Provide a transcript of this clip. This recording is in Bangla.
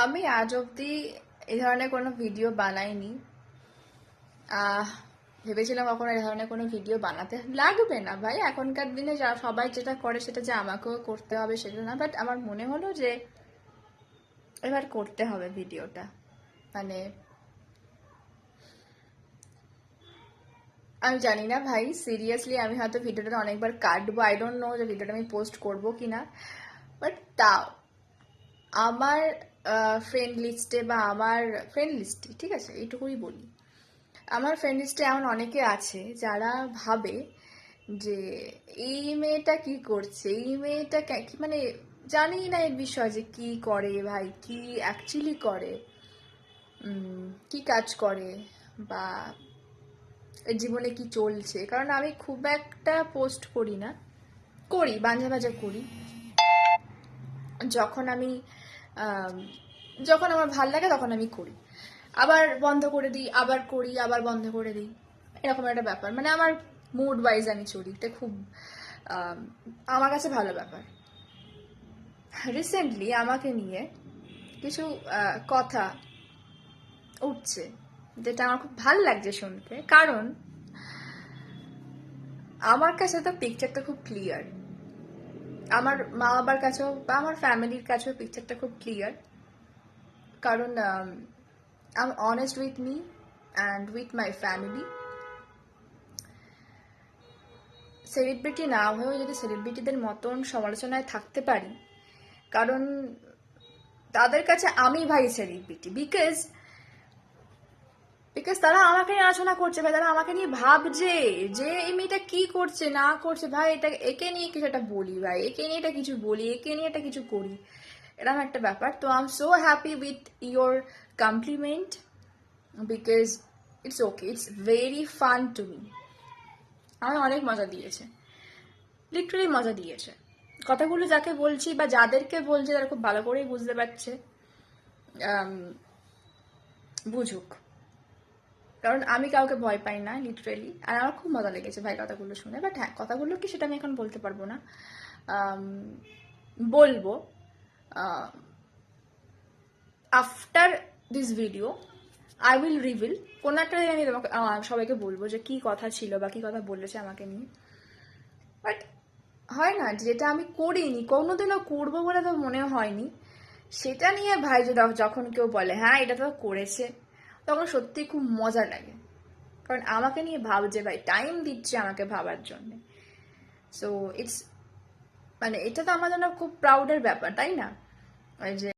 আমি আজ অব্দি এই ধরনের কোনো ভিডিও বানাইনি। ভেবেছিলাম কখনো এই ধরনের কোনো ভিডিও বানাতে লাগবে না ভাই, এখনকার দিনে যা সবাই যেটা করে সেটা যে আমাকেও করতে হবে সেটা না, বাট আমার মনে হলো যে এবার করতে হবে ভিডিওটা। মানে আমি জানি না ভাই, সিরিয়াসলি আমি হয়তো ভিডিওটা অনেকবার কাটবো, আই ডোন্ট নো যে ভিডিওটা আমি পোস্ট করবো কিনা, বাট তাও আমার ফ্রেন্ড লিস্টে বা আমার ফ্রেন্ড লিস্টে, ঠিক আছে এইটুকুই বলি, আমার ফ্রেন্ড লিস্টে এমন অনেকে আছে যারা ভাবে যে এই মেয়েটা কি করছে, এই মেয়েটা কি মানে জানি না এর বিষয় যে কি করে ভাই, কি অ্যাকচুয়ালি করে, কি কাজ করে, বা এর জীবনে কি চলছে। কারণ আমি খুব একটা পোস্ট করি না, করি বাঞ্ঝা বাজা করি যখন আমি যখন আমার ভাল লাগে তখন আমি করি, আবার বন্ধ করে দিই, আবার করি, আবার বন্ধ করে দিই, এরকম একটা ব্যাপার। মানে আমার মুড ওয়াইজ আমি চলি, এটা খুব আমার কাছে ভালো ব্যাপার। রিসেন্টলি আমাকে নিয়ে কিছু কথা উঠছে যেটা আমার খুব ভাল লাগছে শুনতে, কারণ আমার কাছে তো পিকচারটা খুব ক্লিয়ার, আমার মা বাবার কাছেও বা আমার ফ্যামিলির কাছেও পিকচারটা খুব ক্লিয়ার। কারণ I'm honest with me and with my family. Celebrity না হয়েও যদি সেলিব্রিটিদের মতন সমালোচনায় থাকতে পারি, কারণ তাদের কাছে আমি ভাই সেলিব্রিটি, বিকজ তারা আমাকে নিয়ে আলোচনা করছে ভাই, তারা আমাকে নিয়ে ভাবছে যে এই মেয়েটা কি করছে না করছে, ভাই এটা একে নিয়ে কিছু একটা বলি, ভাই একে নিয়ে এটা কিছু বলি, একে নিয়ে এটা কিছু করি, এরকম একটা ব্যাপার। তো I am so happy with your compliment, because it's okay, it's very fun to me. আমার অনেক মজা দিয়েছে, লিটারালি মজা দিয়েছে। কথাগুলো যাকে বলছি বা যাদেরকে বলছি তারা খুব ভালো করেই বুঝতে পারছে, বুঝুক। কারণ আমি কাউকে ভয় পাই না লিটারালি, আর আমার খুব মজা লেগেছে ভাই কথাগুলো শুনে। বাট হ্যাঁ, কথাগুলো কি সেটা আমি এখন বলতে পারবো না, বলবো after this video. I will reveal, কোনো একটা দিন আমি তোমাকে সবাইকে বলবো যে কি কথা ছিল বা কি কথা বলেছে আমাকে নিয়ে। বাট হয় না, যেটা আমি করিনি, কোনোদিনও করবো বলে তো মনে হয়নি, সেটা নিয়ে ভাই যখন কেউ বলে হ্যাঁ এটা তো করেছে, তখন সত্যি খুব মজা লাগে। কারণ আমাকে নিয়ে ভাবছে ভাই, টাইম দিচ্ছে আমাকে ভাবার জন্য। সো ইটস মানে এটা তো আমার জন্য খুব প্রাউডের ব্যাপার, তাই না? যে